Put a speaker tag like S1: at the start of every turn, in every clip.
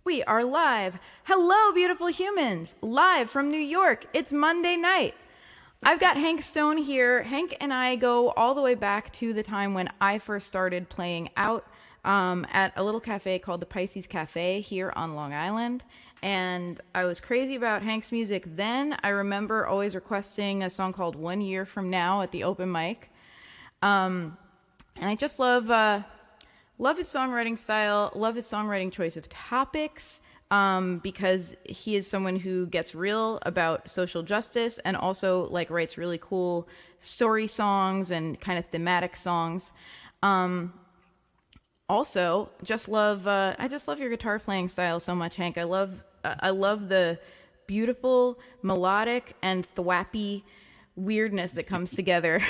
S1: We are live. Hello, beautiful humans. Live from New York. It's Monday night. I've got Hank Stone here. Hank and I go all the way back to the time when I first started playing out at a little cafe called the Pisces Cafe here on Long Island. And I was crazy about Hank's music then. I remember always requesting a song called 1 Year From Now at the open mic. And I just love his songwriting style, love his songwriting choice of topics, because he is someone who gets real about social justice and also like writes really cool story songs and kind of thematic songs. Also, I just love your guitar playing style so much, Hank. I love the beautiful melodic and thwappy weirdness that comes together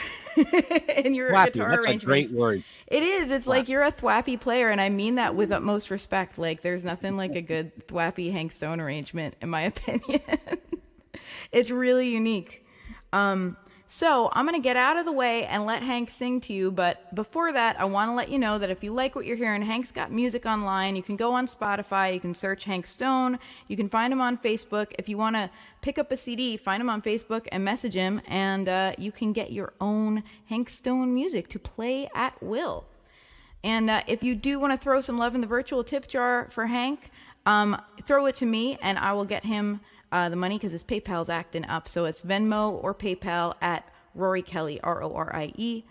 S1: in your
S2: Thwappy,
S1: guitar
S2: that's
S1: arrangements.
S2: a great word.
S1: It is. It's like you're a thwappy player, and I mean that with utmost respect. Like, there's nothing like a good thwappy Hank Stone arrangement, in my opinion. It's really unique. So I'm going to get out of the way and let Hank sing to you. But before that, I want to let you know that if you like what you're hearing, Hank's got music online. You can go on Spotify. You can search Hank Stone. You can find him on Facebook. If you want to pick up a CD, find him on Facebook and message him. And you can get your own Hank Stone music to play at will. And if you do want to throw some love in the virtual tip jar for Hank, throw it to me and I will get him the money because his PayPal's acting up. So it's Venmo or PayPal at Rory Kelly, RorieKelly.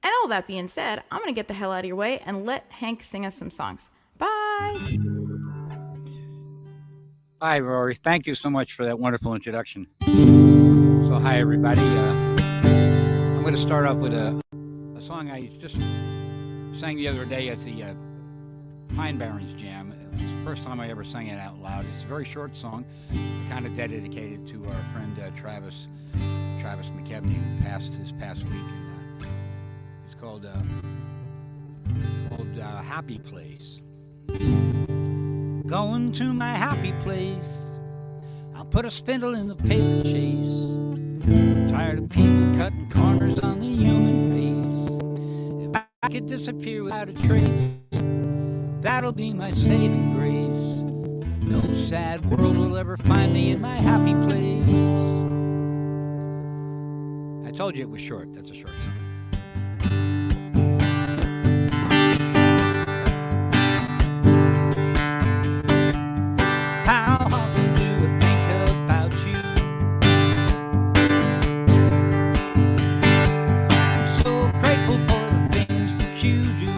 S1: And all that being said, I'm going to get the hell out of your way and let Hank sing us some songs. Bye.
S2: Hi, Rory. Thank you so much for that wonderful introduction. So, hi, everybody. I'm going to start off with a song I just sang the other day at the Pine Barrens Jam. It's the first time I ever sang it out loud. It's a very short song, kind of dedicated to our friend Travis McKebney, who passed this past week. And, it's called Happy Place. Going to my happy place, I'll put a spindle in the paper chase. Tired of people cutting corners on the human race. If I could disappear without a trace, that'll be my saving grace. No sad world will ever find me in my happy place. I told you it was short. That's a short song. How often do I think about you? I'm so grateful for the things that you do.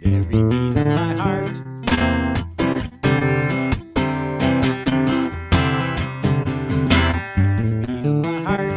S2: Every beat of my heart, every beat of my heart.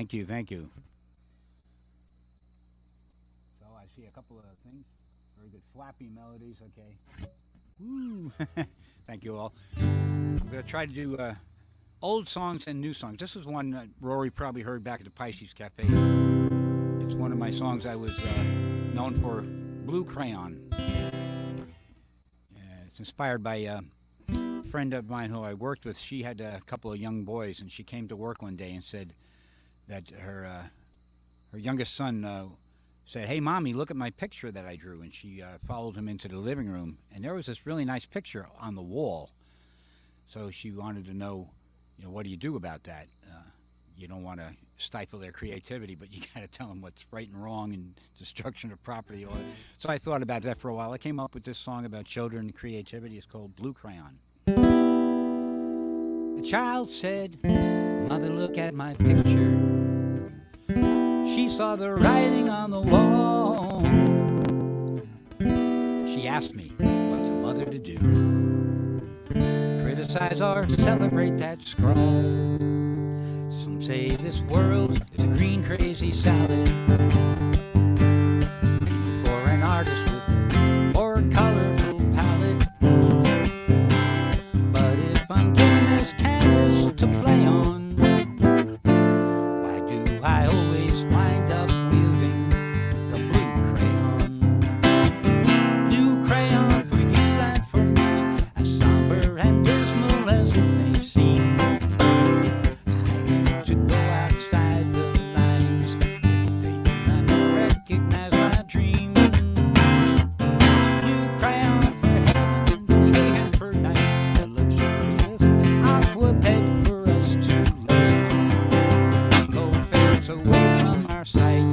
S2: Thank you, thank you. So I see a couple of things. Very good flappy melodies, okay. Woo! Thank you all. I'm going to try to do old songs and new songs. This is one that Rory probably heard back at the Pisces Cafe. It's one of my songs I was known for, Blue Crayon. It's inspired by a friend of mine who I worked with. She had a couple of young boys, and she came to work one day and said that her youngest son said, "Hey, Mommy, look at my picture that I drew." And she followed him into the living room, and there was this really nice picture on the wall. So she wanted to know, what do you do about that? You don't want to stifle their creativity, but you got to tell them what's right and wrong and destruction of property. So I thought about that for a while. I came up with this song about children and creativity. It's called Blue Crayon. A child said, "Mother, look at my picture." She saw the writing on the wall. She asked me, what's a mother to do? Criticize or celebrate that scrawl? Some say this world is a green crazy salad, meaning for an artist with a more colorful palette. But if I'm given this canvas to play on, why do I always wind up wielding the blue crayon? Blue crayon for you and for me, as somber and dismal as it may seem. I need to go outside the lines if they do not recognize my dream. Blue crayon for heaven, day and for night, a luxurious aqua bed for us to lay on. Go fades away from our sight,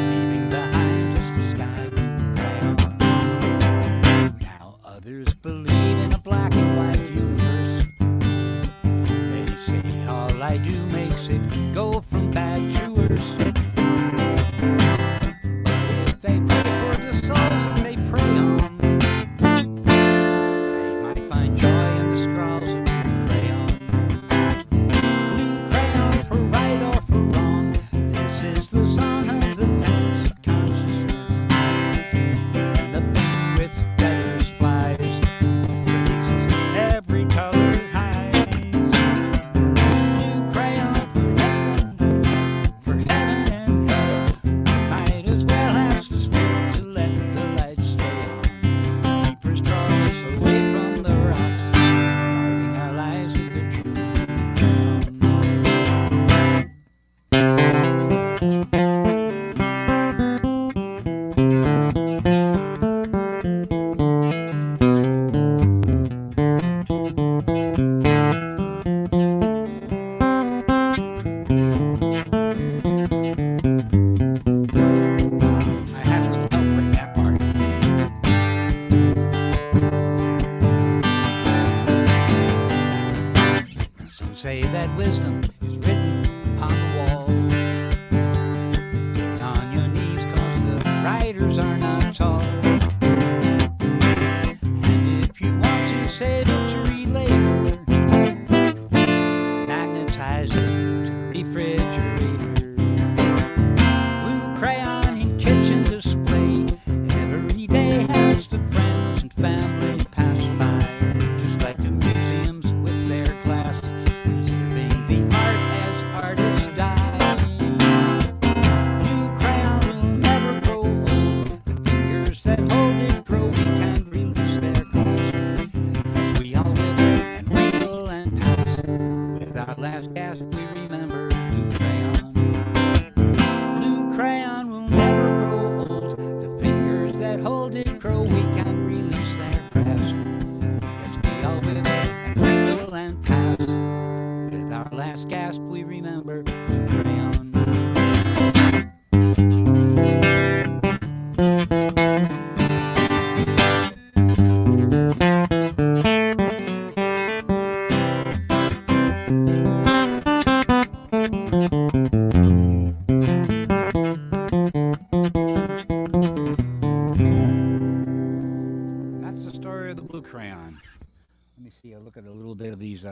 S2: leaving behind just a sky blue crayon. Now others believe in a black and white universe. They say all I do makes it go from bad to worse. But if they pray for the souls that they prey on, they might find joy in the scrawls of blue crayon. Blue crayon for right or for wrong, this is the song of the dance of consciousness. And the bee with feathers flies, releases every color hides. Blue crayon for heaven and hell, might as well ask the spirit to let the light stay on. Keepers draw us away from the rocks, carving our lives with a true crown. I had a little help bring that part. Some say that wisdom is written upon the wall. Get on your knees 'cause the writers are not tall. And if you want to save it to read later, magnetize it to the refrigerator. Blue crayon in kitchen display, every day has the friends and family pass by, just like the museums with their glass, preserving the art as artists die. Blue crayon will never grow old, the fingers that hold it grow weak and release their grasp, as we all wither and wrinkle and pass. With our last gasp we remember blue crayon. Blue crayon will never grow old, the fingers that hold it grow weak and release their grasp, as we all wither and wrinkle and pass. With our last gasp we remember blue crayon. That's the story of the blue crayon. Let me see, I'll look at a little bit of these.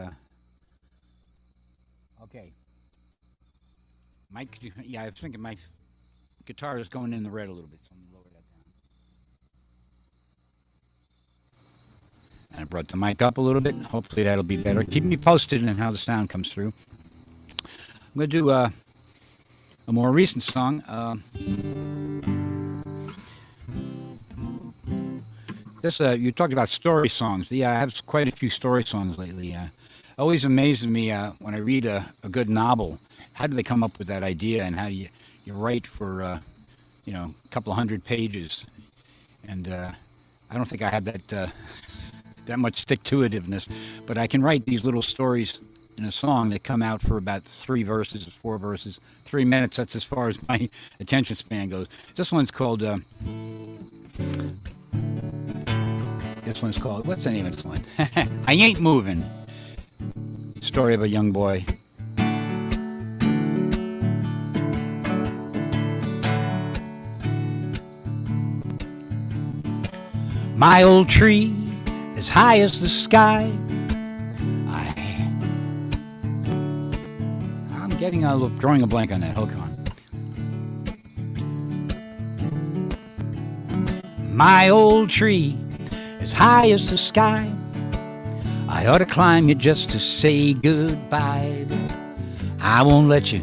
S2: Okay. Mike, yeah, I was thinking my guitar is going in the red a little bit, so I'm going to lower that down. And I brought the mic up a little bit. Hopefully that'll be better. Keep me posted on how the sound comes through. I'm going to do a more recent song. You talked about story songs. Yeah, I have quite a few story songs lately. Always amazes me when I read a good novel. How do they come up with that idea, and how do you write for a couple of hundred pages? And I don't think I have that much stick-to-itiveness, but I can write these little stories in a song that come out for about 3 verses, 4 verses, 3 minutes. That's as far as my attention span goes. This one's called. What's the name of this one? I Ain't Moving. Story of a young boy. My old tree, as high as the sky. I'm drawing a blank on that. Hold on. My old tree, as high as the sky. I ought to climb you just to say goodbye, but I won't let you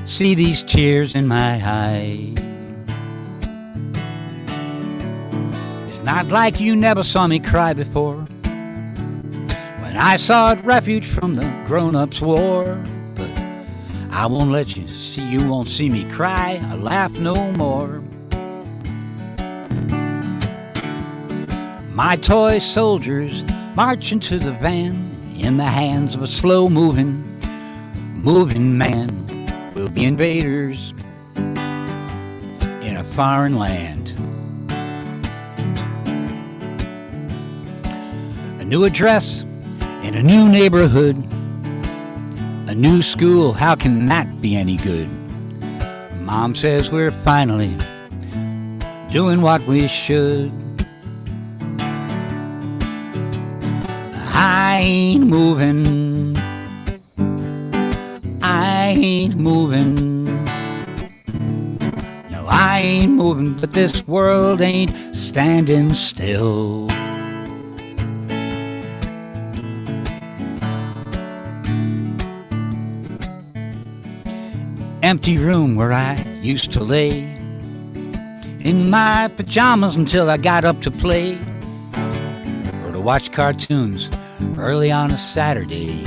S2: see these tears in my eye. It's not like you never saw me cry before, when I sought refuge from the grown-ups' war. But I won't let you won't see me cry or laugh no more. My toy soldiers march into the van in the hands of a slow-moving man. We'll be invaders in a foreign land. A new address in a new neighborhood, a new school, how can that be any good? Mom says we're finally doing what we should. I ain't moving, I ain't moving, no, I ain't moving, but this world ain't standing still. Empty room where I used to lay in my pajamas until I got up to play or to watch cartoons early on a Saturday.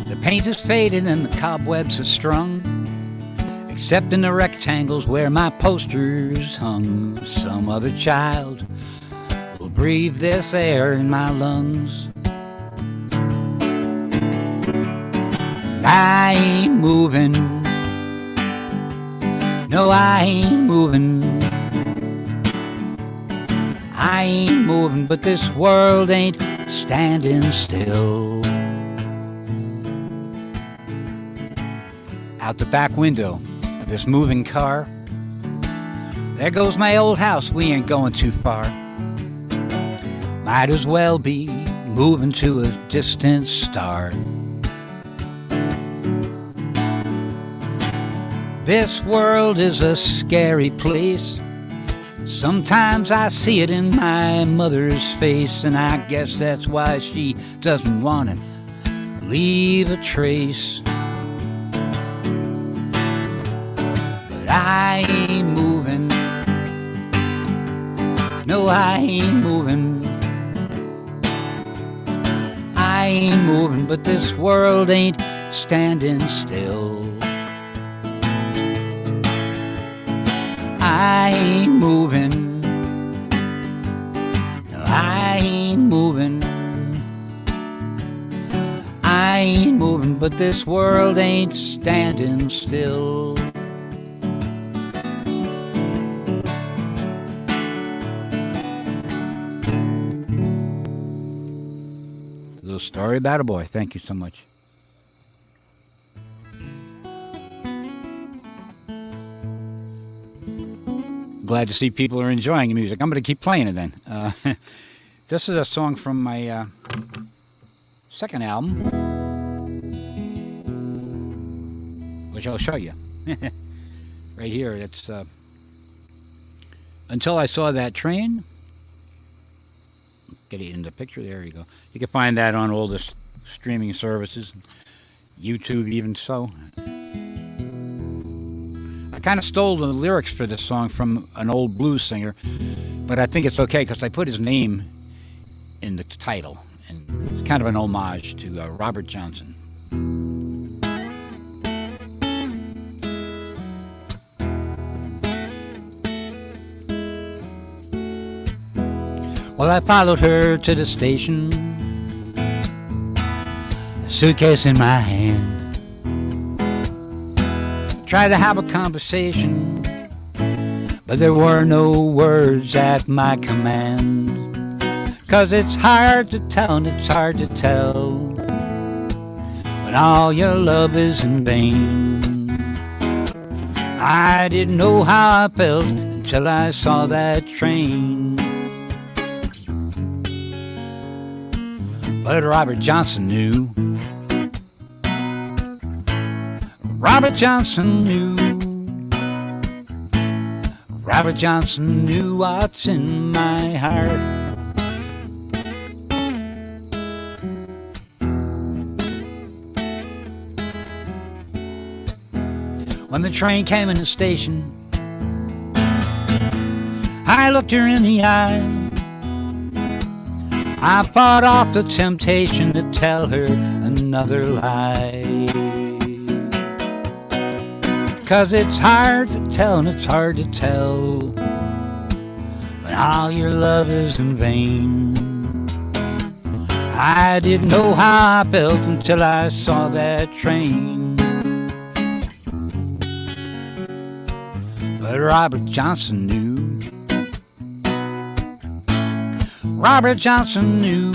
S2: The paint is faded and the cobwebs are strung, except in the rectangles where my posters hung. Some other child will breathe this air in my lungs. I ain't moving, no, I ain't moving, I ain't moving, but this world ain't standing still. Out the back window of this moving car, there goes my old house, we ain't going too far. Might as well be moving to a distant star. This world is a scary place. Sometimes I see it in my mother's face, and I guess that's why she doesn't want to leave a trace. But I ain't moving, no, I ain't moving, I ain't moving, but this world ain't standing still. I ain't moving, no, I ain't moving, I ain't moving, but this world ain't standing still. A little story about a boy. Thank you so much. Glad to see people are enjoying the music. I'm going to keep playing it then. This is a song from my second album, which I'll show you right here. It's Until I Saw That Train. Get it in the picture. There you go. You can find that on all the streaming services, YouTube even so. I kind of stole the lyrics for this song from an old blues singer, but I think it's okay because I put his name in the title, and it's kind of an homage to Robert Johnson. Well, I followed her to the station, a suitcase in my hand. Tried to have a conversation, but there were no words at my command. 'Cause it's hard to tell, and it's hard to tell when all your love is in vain. I didn't know how I felt until I saw that train. But Robert Johnson knew. Robert Johnson knew. Robert Johnson knew what's in my heart. When the train came in the station, I looked her in the eye. I fought off the temptation to tell her another lie. 'Cause it's hard to tell, and it's hard to tell when all your love is in vain. I didn't know how I felt until I saw that train. But Robert Johnson knew. Robert Johnson knew.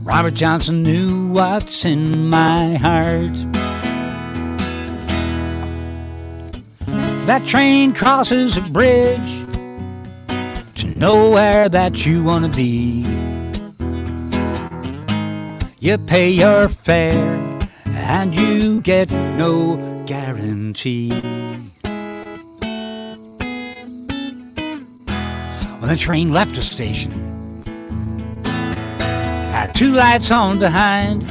S2: Robert Johnson knew what's in my heart. That train crosses a bridge to nowhere that you want to be. You pay your fare and you get no guarantee. When the train left the station, had two lights on behind.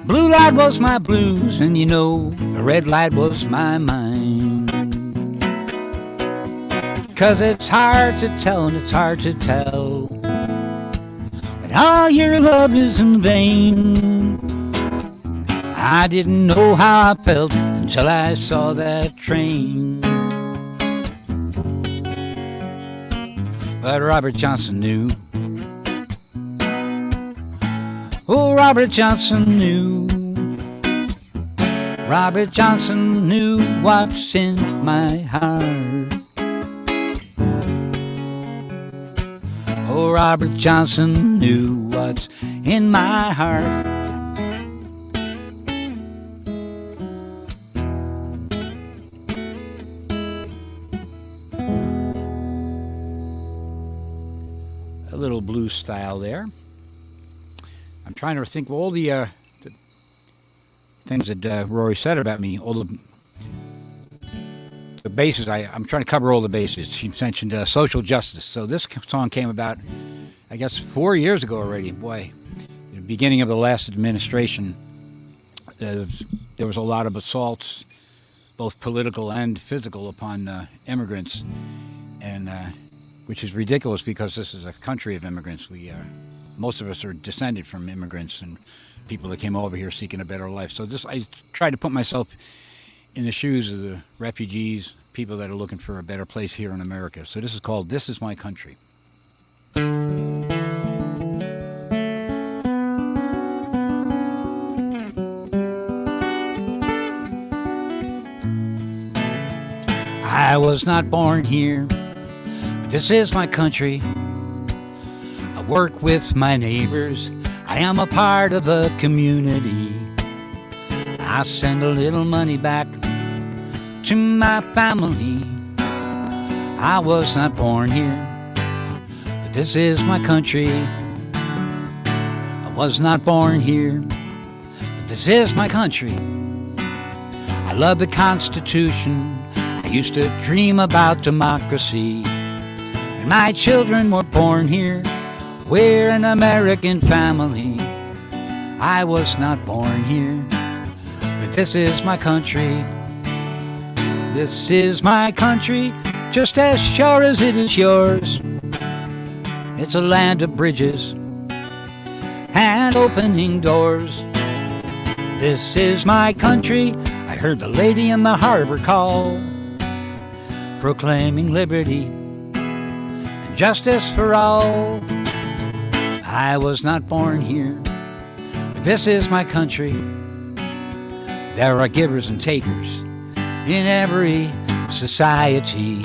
S2: Blue light was my blues, and you know, the red light was my mind. 'Cause it's hard to tell, and it's hard to tell when all your love is in vain. I didn't know how I felt until I saw that train. But Robert Johnson knew. Oh, Robert Johnson knew. Robert Johnson knew what's in my heart. Oh, Robert Johnson knew what's in my heart. A little blues style there. I'm trying to think of all the things that Rory said about me, all the bases. I'm trying to cover all the bases. She mentioned social justice. So this song came about, I guess, 4 years ago already. Boy, at the beginning of the last administration, there was a lot of assaults, both political and physical, upon immigrants, and which is ridiculous because this is a country of immigrants. Most of us are descended from immigrants and people that came over here seeking a better life. So I tried to put myself in the shoes of the refugees, people that are looking for a better place here in America. So this is called "This Is My Country." I was not born here, but this is my country. I work with my neighbors. I am a part of a community. I send a little money back to my family. I was not born here, but this is my country. I was not born here, but this is my country. I love the Constitution. I used to dream about democracy. And my children were born here. We're an American family. I was not born here, but this is my country. This is my country, just as sure as it is yours. It's a land of bridges and opening doors. This is my country. I heard the lady in the harbor call, proclaiming liberty and justice for all. I was not born here, but this is my country. There are givers and takers in every society,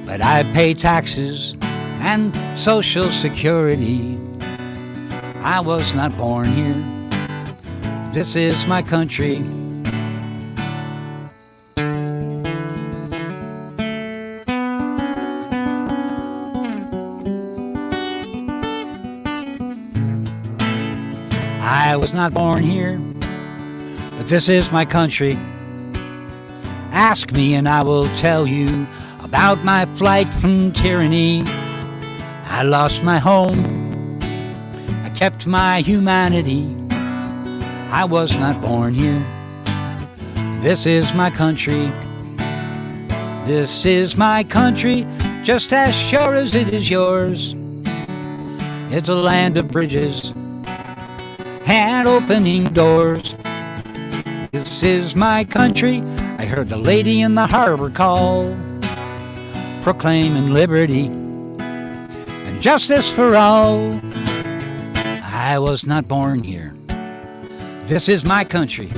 S2: but I pay taxes and Social Security. I was not born here. This is my country. I was not born here, but this is my country. Ask me and I will tell you about my flight from tyranny. I lost my home, I kept my humanity. I was not born here. This is my country. This is my country, just as sure as it is yours. It's a land of bridges and opening doors. This is my country. I heard the lady in the harbor call, proclaiming liberty and justice for all. I was not born here. This is my country.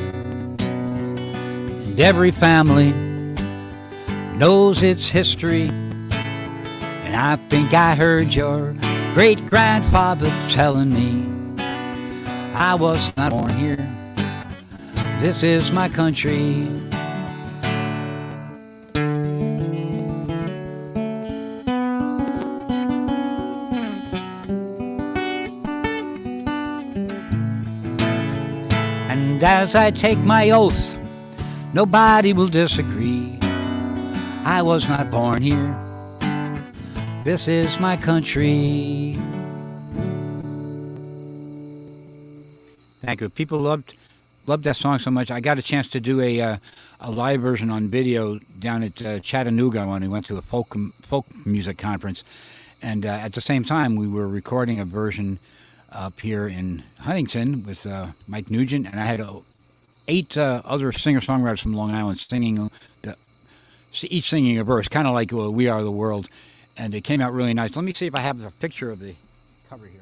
S2: And every family knows its history. And I think I heard your great-grandfather telling me I was not born here. This is my country. And as I take my oath, nobody will disagree. I was not born here. This is my country. Thank you. People loved that song so much. I got a chance to do a live version on video down at Chattanooga when we went to a folk music conference, and at the same time we were recording a version up here in Huntington with Mike Nugent, and I had 8 other singer-songwriters from Long Island singing, each singing a verse, kind of like We Are the World, and it came out really nice. Let me see if I have a picture of the cover here.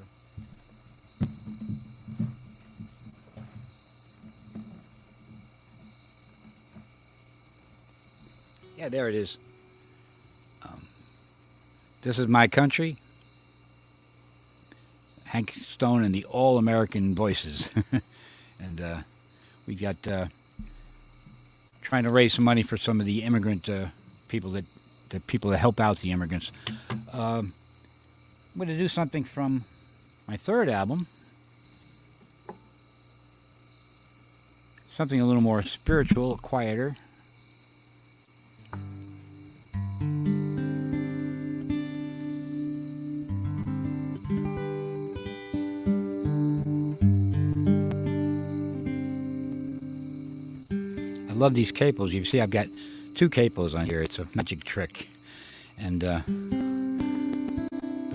S2: Yeah, there it is. This is my country. Hank Stone and the All-American Voices. And we got trying to raise some money for some of the immigrant people that help out the immigrants. I'm going to do something from my third album. Something a little more spiritual, quieter. I love these capos. You can see I've got 2 capos on here. It's a magic trick, and but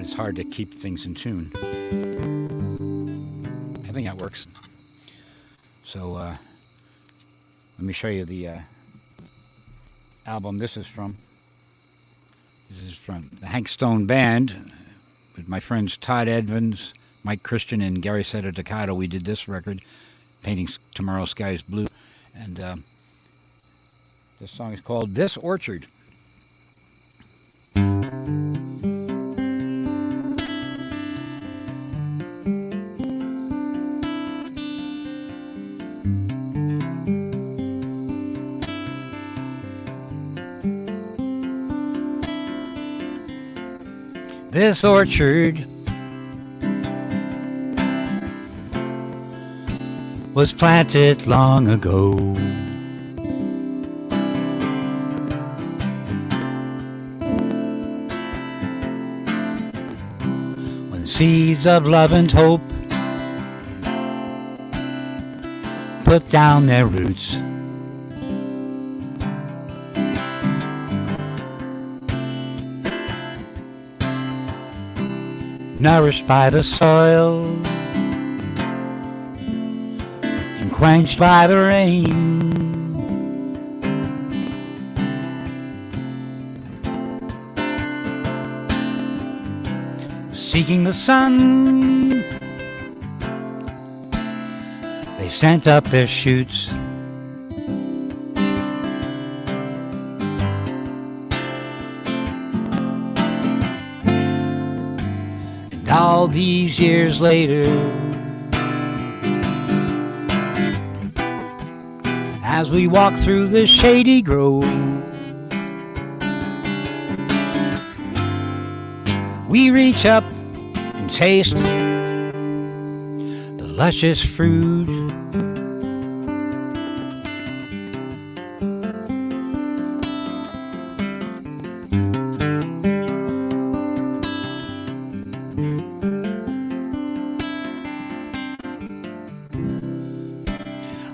S2: it's hard to keep things in tune. I think that works. So let me show you the album this is from. This is from the Hank Stone Band with my friends Todd Edmonds, Mike Christian, and Gary Seta-Toccata. We did this record, Painting Tomorrow's Skies Blue, and this song is called This Orchard. This orchard was planted long ago. When seeds of love and hope put down their roots, nourished by the soil and quenched by the rain, seeking the sun, they sent up their shoots. And all these years later, as we walk through the shady grove, we reach up and taste the luscious fruit.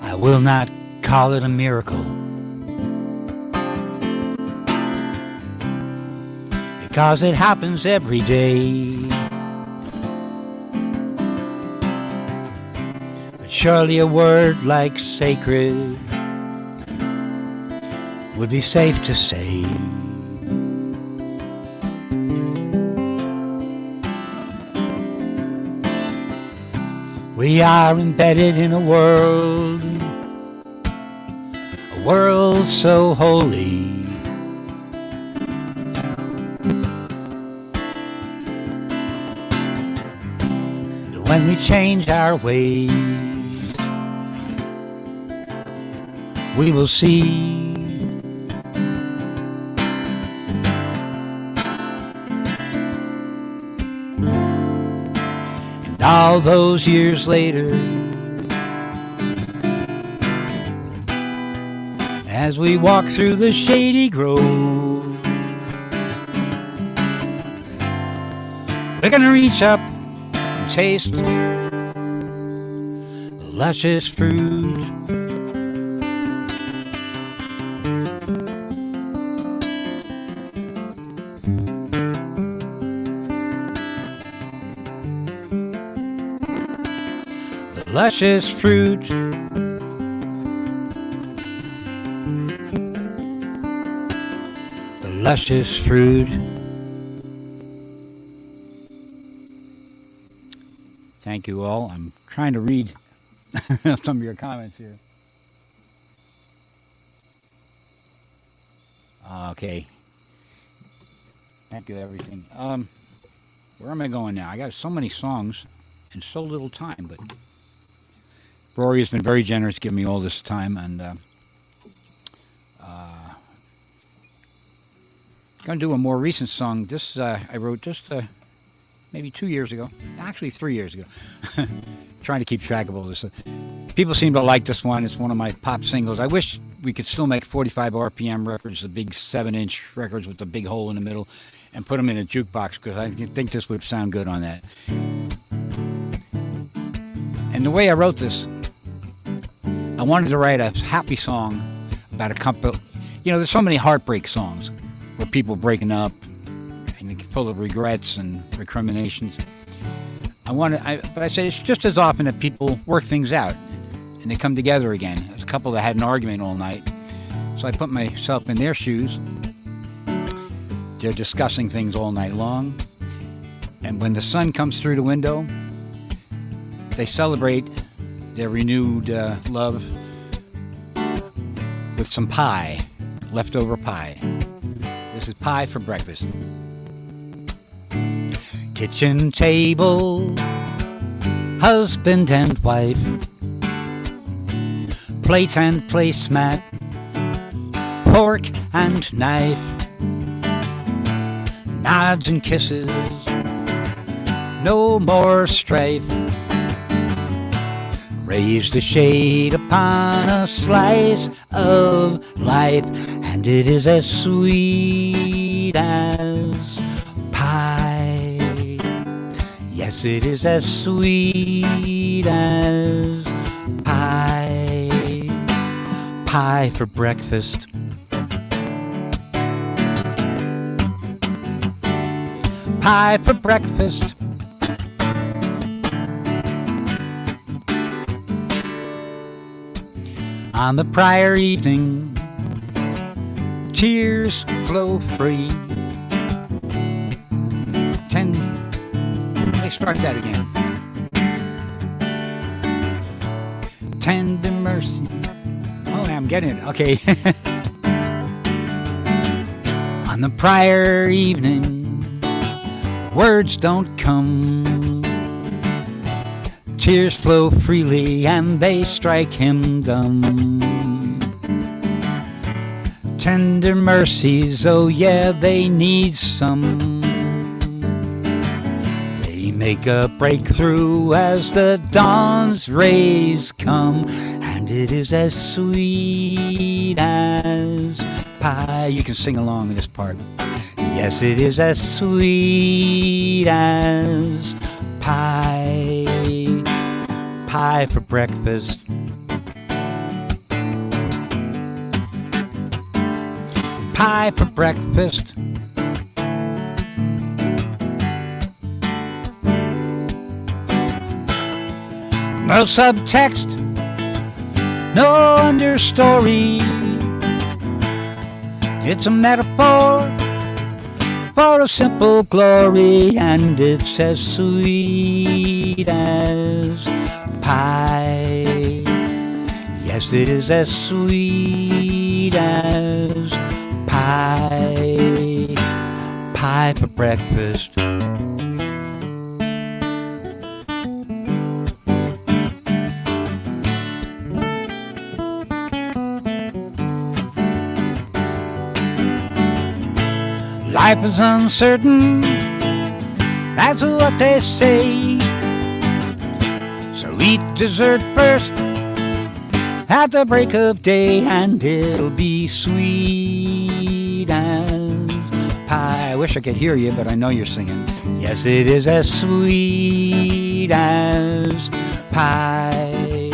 S2: I will not call it a miracle, because it happens every day. But surely a word like sacred would be safe to say. We are embedded in a world so holy. When we change our ways, we will see and all those years later, as we walk through the shady grove, we're gonna reach up and taste the luscious fruit. The luscious fruit. Luscious fruit. Thank you all. I'm trying to read some of your comments here. Okay. Thank you, everything. Where am I going now? I got so many songs and so little time, but Rory has been very generous giving me all this time, and going to do a more recent song. This I wrote just maybe 2 years ago, actually 3 years ago. Trying to keep track of all this. People seem to like this one. It's one of my pop singles. I wish we could still make 45 RPM records, the big 7-inch records with the big hole in the middle, and put them in a jukebox, because I think this would sound good on that. And the way I wrote this, I wanted to write a happy song about a couple. You know, there's so many heartbreak songs where people breaking up and full of regrets and recriminations. But I say it's just as often that people work things out and they come together again. There's a couple that had an argument all night, so I put myself in their shoes. They're discussing things all night long, and when the sun comes through the window, they celebrate their renewed love with some pie, leftover pie. This is pie for breakfast. Kitchen table, husband and wife, plate and placemat, fork and knife, nods and kisses, no more strife. Raise the shade upon a slice of life, and it is as sweet as pie. Yes, it is as sweet as pie. Pie for breakfast. Pie for breakfast. On the prior evening, tears flow free. Let's start that again. Tender mercy. Oh, I'm getting it. Okay. On the prior evening, words don't come. Tears flow freely and they strike him dumb. Tender mercies, oh yeah, they need some. They make a breakthrough as the dawn's rays come, and it is as sweet as pie. You can sing along in this part. Yes, it is as sweet as pie. Pie for breakfast. Pie for breakfast. No subtext, no understory. It's a metaphor for a simple glory, and it's as sweet as pie. Yes, it is as sweet as pie. Pie for breakfast. Life is uncertain, that's what they say. So eat dessert first at the break of day, and it'll be sweet as pie. I wish I could hear you, but I know you're singing. Yes, it is as sweet as pie.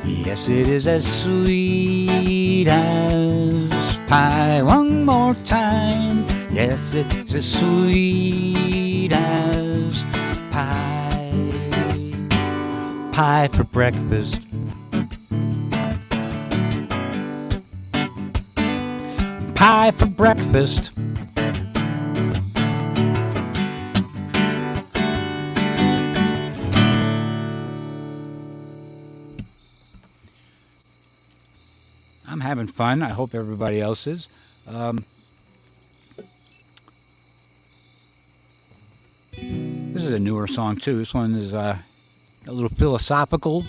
S2: Yes, it is as sweet as pie. One more time. Yes, it's as sweet as pie. Pie for breakfast. Pie for breakfast. I'm having fun. I hope everybody else is. This is a newer song too. This one is a little philosophical.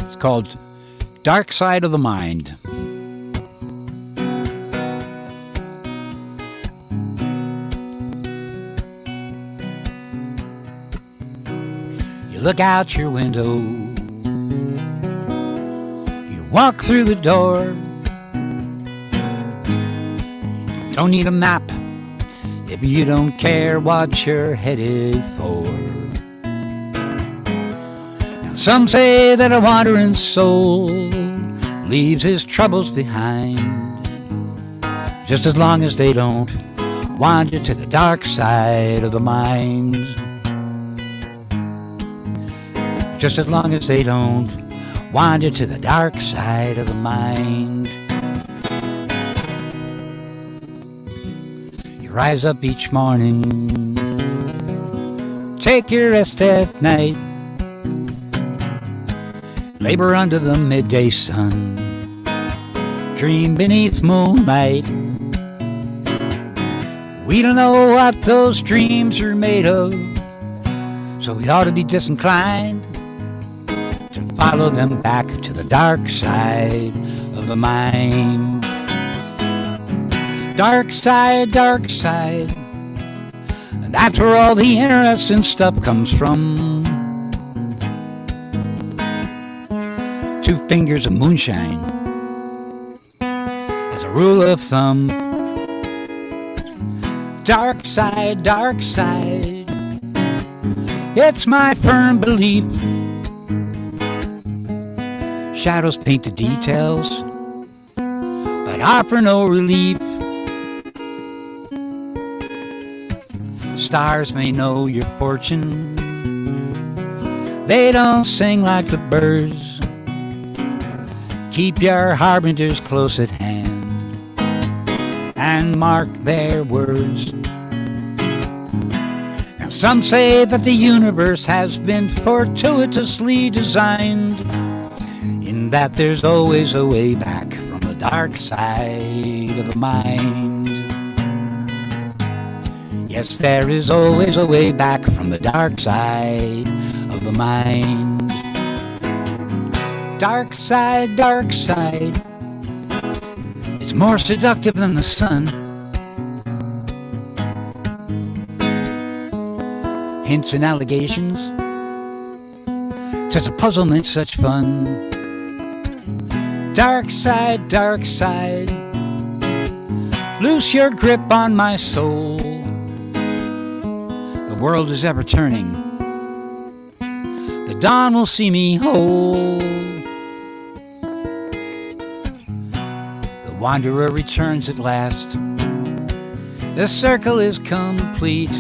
S2: It's called Dark Side of the Mind. You look out your window, you walk through the door. Don't need a map if you don't care what you're headed for. Now some say that a wandering soul leaves his troubles behind, just as long as they don't wander to the dark side of the mind. Just as long as they don't wander to the dark side of the mind. Rise up each morning, take your rest at night, labor under the midday sun, dream beneath moonlight. We don't know what those dreams are made of, so we ought to be disinclined to follow them back to the dark side of the mind. Dark side, That's where all the interesting stuff comes from. 2 fingers of moonshine as a rule of thumb. Dark side, it's my firm belief. Shadows paint the details, but offer no relief. Stars may know your fortune, they don't sing like the birds. Keep your harbingers close at hand and mark their words. Now some say that the universe has been fortuitously designed, in that there's always a way back from the dark side of the mind. Yes, there is always a way back from the dark side of the mind. Dark side, it's more seductive than the sun. Hints and allegations, such a puzzlement, such fun. Dark side, loose your grip on my soul. The world is ever turning, the dawn will see me whole. The wanderer returns at last, the circle is complete.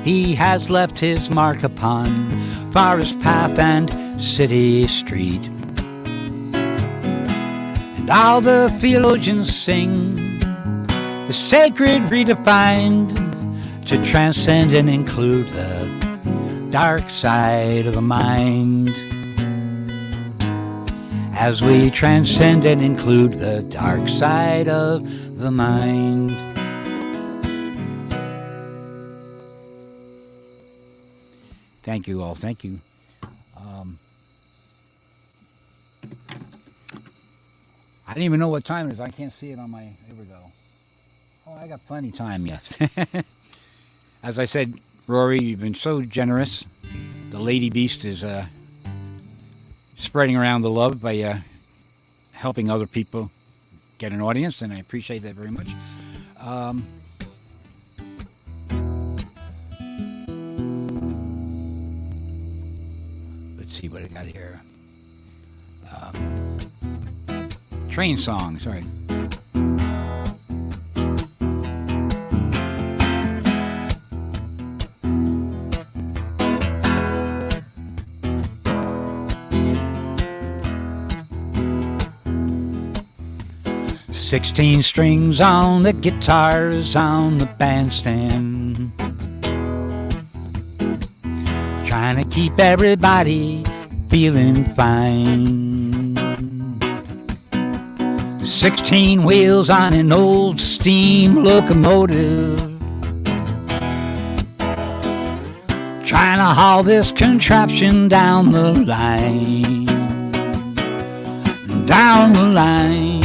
S2: He has left his mark upon forest path and city street. And all the theologians sing the sacred redefined to transcend and include the dark side of the mind. As we transcend and include the dark side of the mind. Thank you all, thank you. I didn't even know what time it is. I can't see it on my, here we go. Oh, I got plenty of time yet. As I said, Rory, you've been so generous. The Lady Beast is spreading around the love by helping other people get an audience, and I appreciate that very much. Let's see what I got here. Train song, sorry. 16 strings on the guitars on the bandstand, trying to keep everybody feeling fine. 16 wheels on an old steam locomotive, trying to haul this contraption down the line, down the line.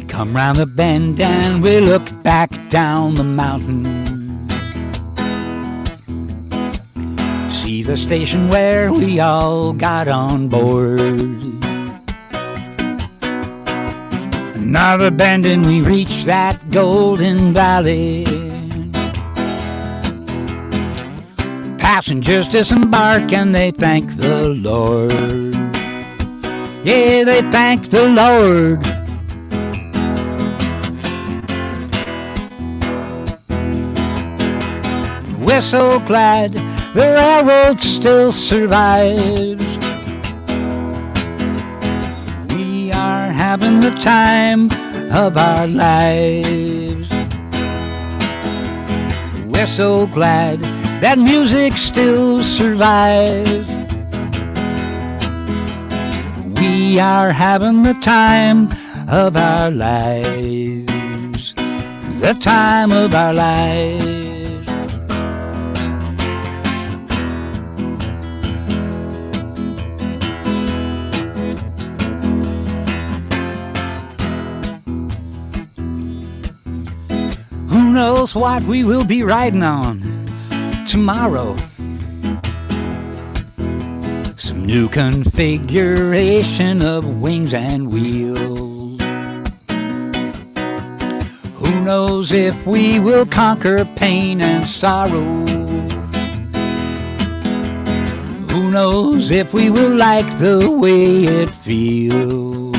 S2: Come round the bend and we look back down the mountain, see the station where we all got on board. Another bend and we reach that golden valley, passengers disembark and they thank the Lord. Yeah, they thank the Lord. We're so glad the railroad still survives. We are having the time of our lives. We're so glad that music still survives. We are having the time of our lives. The time of our lives. Who knows what we will be riding on tomorrow? Some new configuration of wings and wheels. Who knows if we will conquer pain and sorrow? Who knows if we will like the way it feels,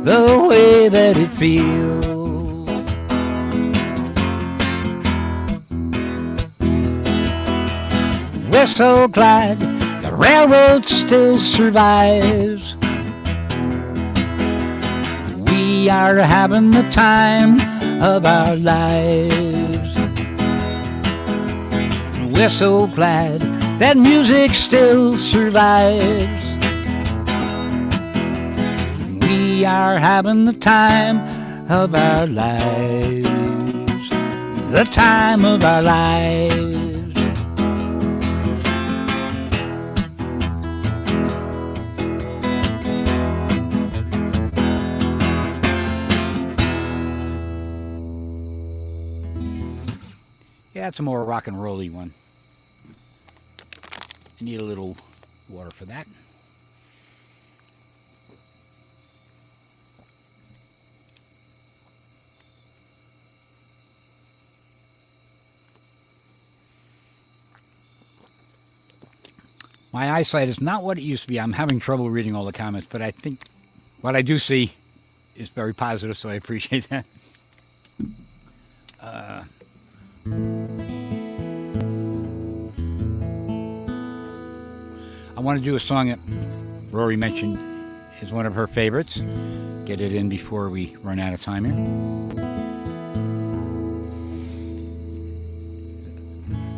S2: the way that it feels. We're so glad the railroad still survives. We are having the time of our lives. We're so glad that music still survives. We are having the time of our lives, the time of our lives. Yeah, it's a more rock and roll-y one. I need a little water for that. My eyesight is not what it used to be. I'm having trouble reading all the comments, but I think what I do see is very positive, so I appreciate that. I want to do a song that Rory mentioned is one of her favorites. Get it in before we run out of time here.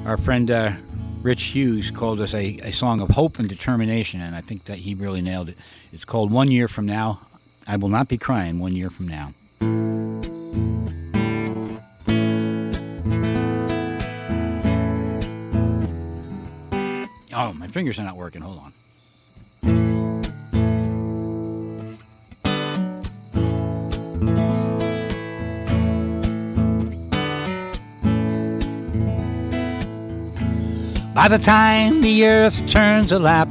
S2: Our friend Rich Hughes called us a song of hope and determination, and I think that he really nailed it. It's called 1 Year From Now. I Will Not Be Crying 1 Year From Now. Oh, my fingers are not working. Hold on. By the time the earth turns a lap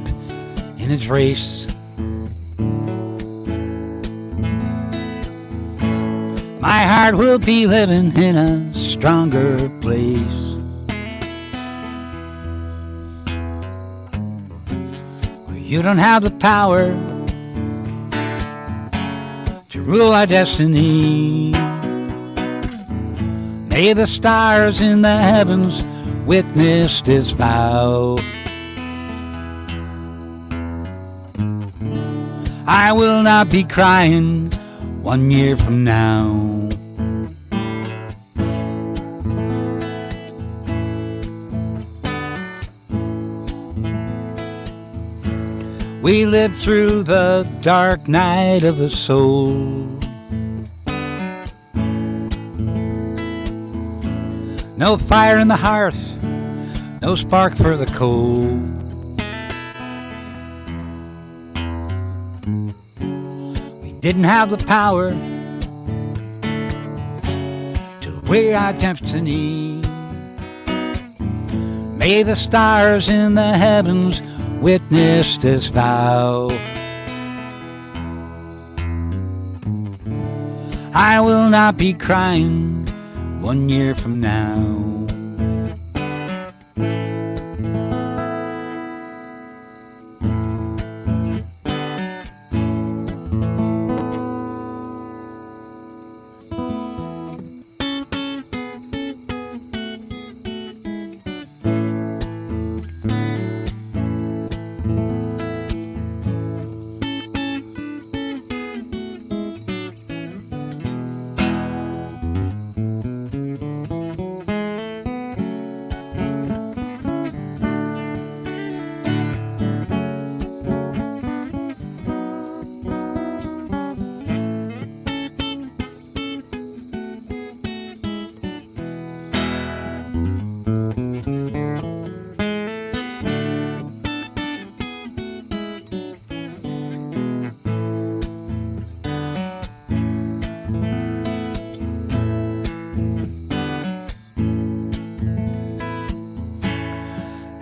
S2: in its race, my heart will be living in a stronger place. You don't have the power to rule our destiny. May the stars in the heavens witness this vow. I will not be crying 1 year from now. We lived through the dark night of the soul. No fire in the hearth, no spark for the coal. We didn't have the power to wear our destiny. May the stars in the heavens witness this vow. I will not be crying 1 year from now.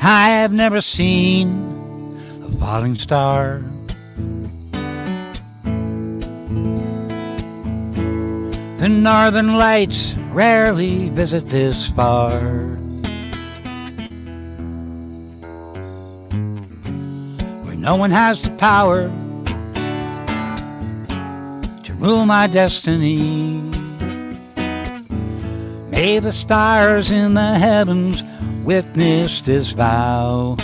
S2: I have never seen a falling star. The northern lights rarely visit this far. Where no one has the power to rule my destiny. May the stars in the heavens witness this vow.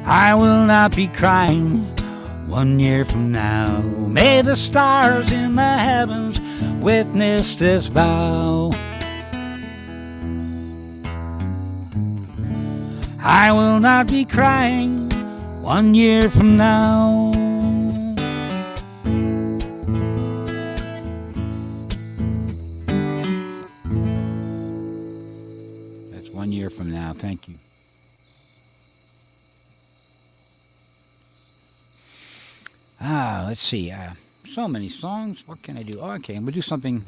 S2: I will not be crying 1 year from now. May the stars in the heavens witness this vow. I will not be crying 1 year from now. That's 1 year from now. Thank you. Let's see. So many songs. What can I do? Oh, okay, I'm gonna do something.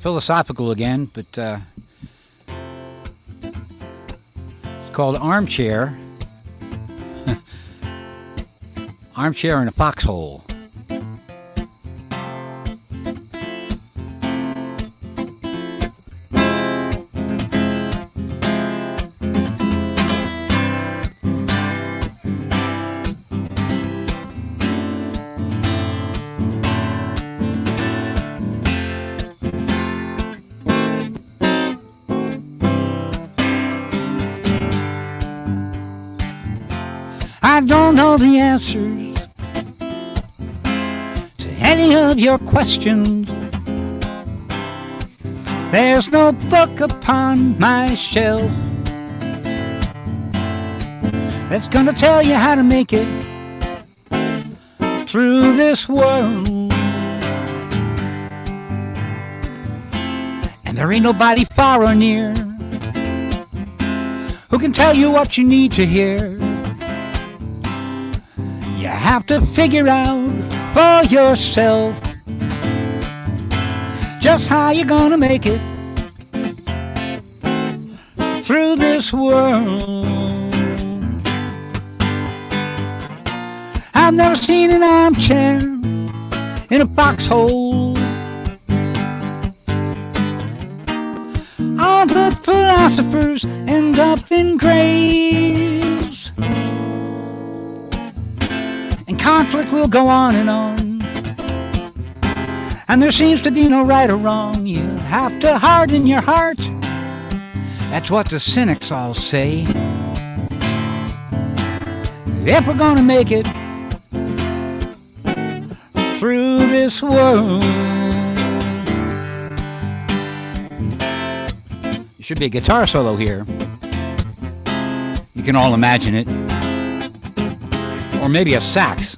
S2: Philosophical again, but it's called Armchair. Armchair in a foxhole. I don't know the answers to any of your questions. There's no book upon my shelf that's gonna tell you how to make it through this world. And there ain't nobody far or near who can tell you what you need to hear. You have to figure out for yourself just how you're gonna make it through this world. I've never seen an armchair in a foxhole. All the philosophers end up in graves. And conflict will go on, and there seems to be no right or wrong. You have to harden your heart. That's what the cynics all say. If we're gonna make it through this world. There should be a guitar solo here. You can all imagine it. Or maybe a sax.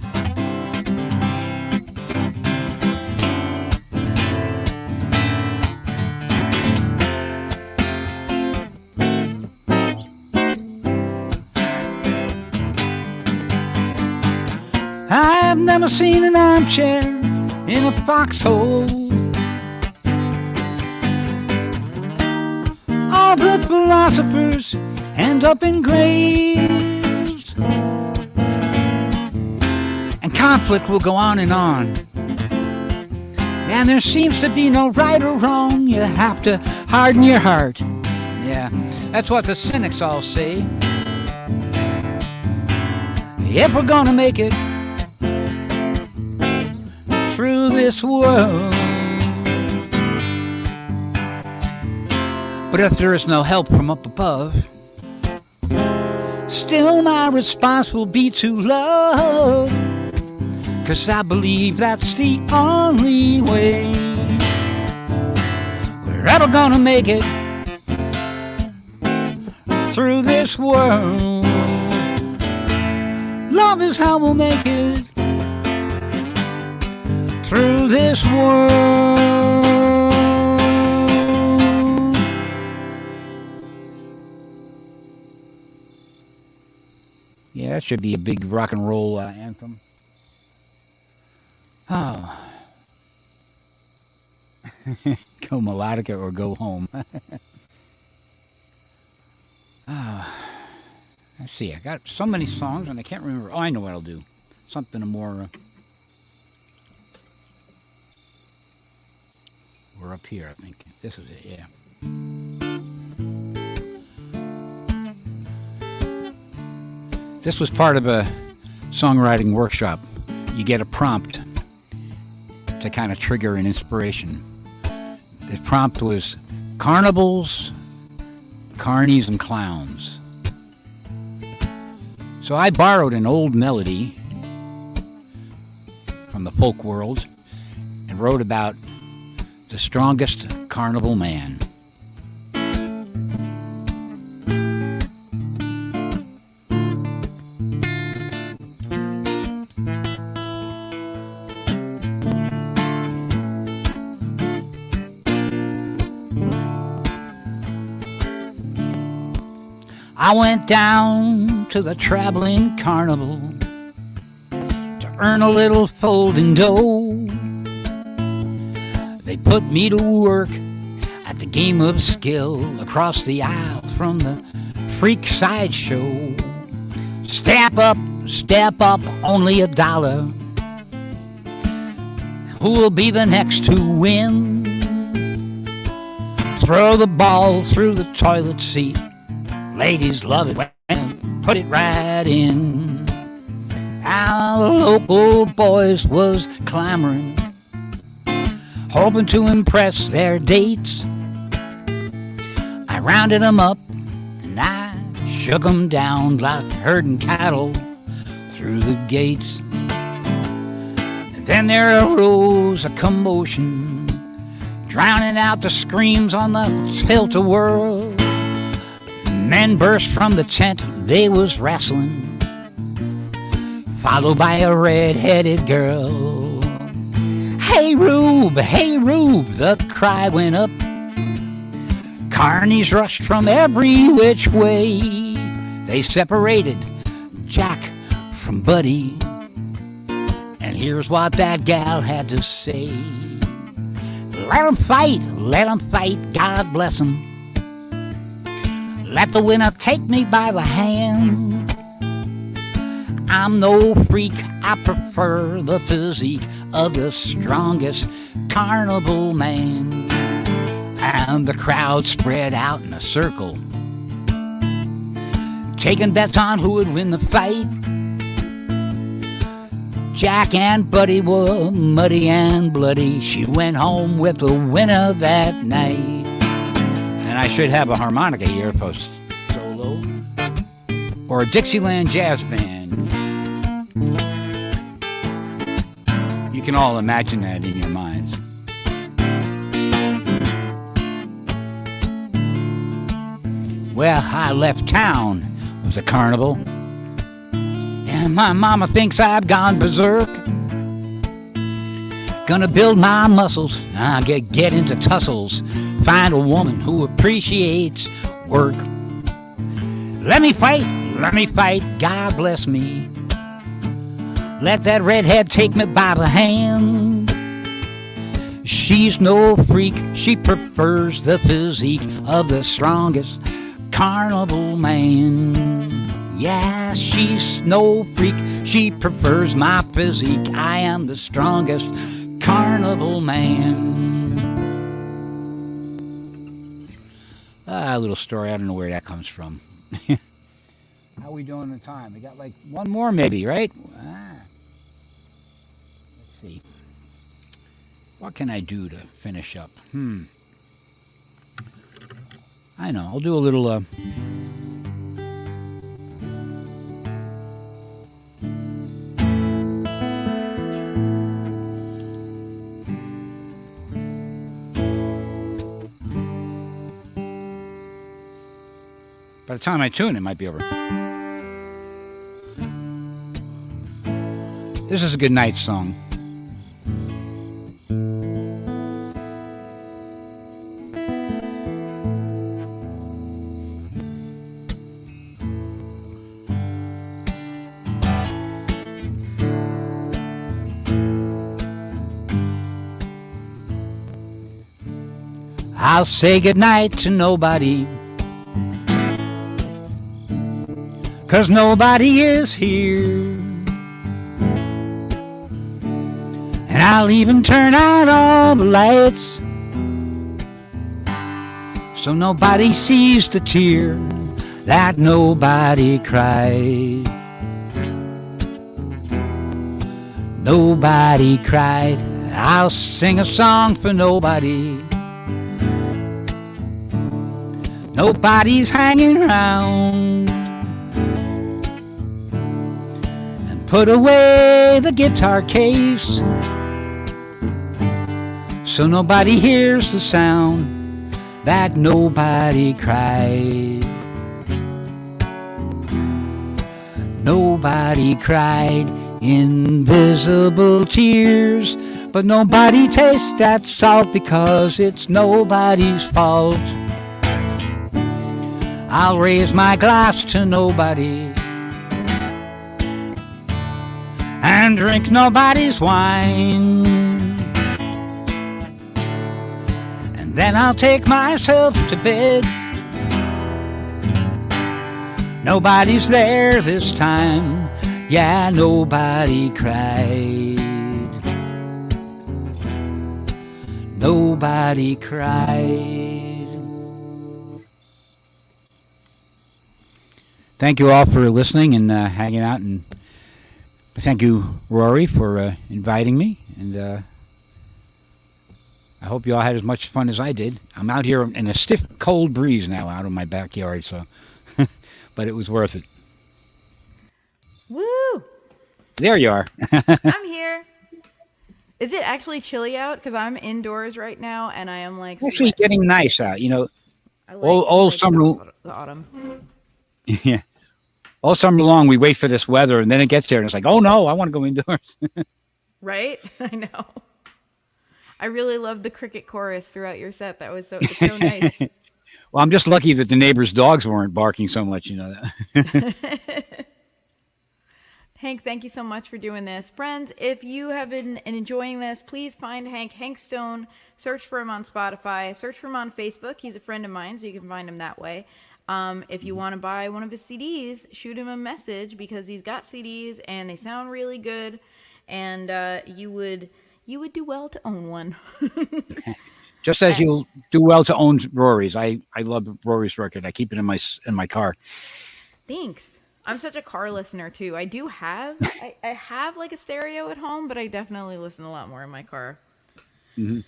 S2: I've never seen an armchair in a foxhole. All the philosophers end up in graves. And conflict will go on, and there seems to be no right or wrong. You have to harden your heart. Yeah, that's what the cynics all say. If we're gonna make it through this world. But if there is no help from up above, still my response will be to love. 'Cause I believe that's the only way we're ever gonna make it through this world. Love is how we'll make it through this world. Yeah, that should be a big rock and roll anthem. Oh. Go melodica or go home. Let's see. I got so many songs and I can't remember. Oh, I know what I'll do. Something more. We're up here, I think. This is it, yeah. This was part of a songwriting workshop. You get a prompt to kind of trigger an inspiration. The prompt was carnivals, carnies, and clowns. So I borrowed an old melody from the folk world and wrote about the strongest carnival man. I went down to the traveling carnival to earn a little folding dough. They put me to work at the game of skill across the aisle from the freak sideshow. Step up, only $1. Who'll be the next to win? Throw the ball through the toilet seat. Ladies love it when put it right in. Our local boys was clamoring, hoping to impress their dates. I rounded them up and I shook them down like herding cattle through the gates. And then there arose a commotion, drowning out the screams on the tilt-a-whirl. Men burst from the tent, they was wrestling, followed by a red-headed girl. Hey Rube, the cry went up. Carnies rushed from every which way. They separated Jack from Buddy, and here's what that gal had to say. Let 'em fight, God bless 'em. Let the winner take me by the hand. I'm no freak, I prefer the physique of the strongest carnival man. And the crowd spread out in a circle, taking bets on who would win the fight. Jack and Buddy were muddy and bloody. She went home with the winner that night. And I should have a harmonica here post solo or a Dixieland jazz band. You can all imagine that in your minds. Well, I left town. It was a carnival, and my mama thinks I've gone berserk. Gonna build my muscles, I'll get into tussles, find a woman who appreciates work. Let me fight, God bless me. Let that redhead take me by the hand. She's no freak, she prefers the physique of the strongest carnival man. Yeah, she's no freak, she prefers my physique. I am the strongest carnival man. A little story, I don't know where that comes from. How we doing in time? We got like one more maybe, right? Let's see. What can I do to finish up? I know, I'll do a little by the time I tune, it might be over. This is a Goodnight song. I'll say goodnight to nobody, 'cause nobody is here. And I'll even turn out all the lights, so nobody sees the tear that nobody cried. Nobody cried. I'll sing a song for nobody. Nobody's hanging around. And put away the guitar case, so nobody hears the sound that nobody cried. Nobody cried invisible tears, but nobody tastes that salt because it's nobody's fault. I'll raise my glass to nobody and drink nobody's wine. And then I'll take myself to bed. Nobody's there this time. Yeah, nobody cried. Nobody cried. Thank you all for listening and hanging out, and thank you, Rory, for inviting me. And I hope you all had as much fun as I did. I'm out here in a stiff, cold breeze now out in my backyard, so but it was worth it.
S1: Woo!
S2: There you are.
S1: I'm here. Is it actually chilly out? Because I'm indoors right now, and I am like
S2: Actually getting nice out. You know,
S1: I
S2: all
S1: like
S2: summer.
S1: the autumn.
S2: Yeah. All summer long, we wait for this weather, and then it gets there, and it's like, oh no, I want to go indoors.
S1: Right? I know. I really loved the cricket chorus throughout your set. That was it's so nice.
S2: Well, I'm just lucky that the neighbors' dogs weren't barking so much, you know.
S1: Hank, thank you so much for doing this. Friends, if you have been enjoying this, please find Hank Stone. Search for him on Spotify. Search for him on Facebook. He's a friend of mine, so you can find him that way. If you want to buy one of his CDs, shoot him a message, because he's got CDs and they sound really good, and you would do well to own one.
S2: Just as you'll do well to own Rory's. I love Rory's record. I keep it in my car. Thanks.
S1: I'm such a car listener too. I do have I have like a stereo at home, but I definitely listen a lot more in my car.
S2: Mm-hmm.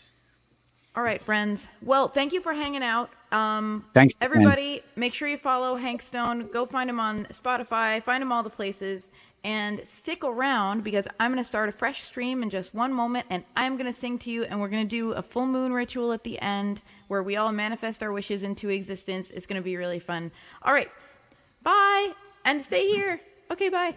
S1: All right, friends. Well, thank you for hanging out.
S2: Thanks,
S1: everybody. Make sure you follow Hank Stone. Go find him on Spotify. Find him all the places. And stick around, because I'm going to start a fresh stream in just one moment, and I'm going to sing to you, and we're going to do a full moon ritual at the end where we all manifest our wishes into existence. It's going to be really fun. All right. Bye. And stay here. Okay, bye.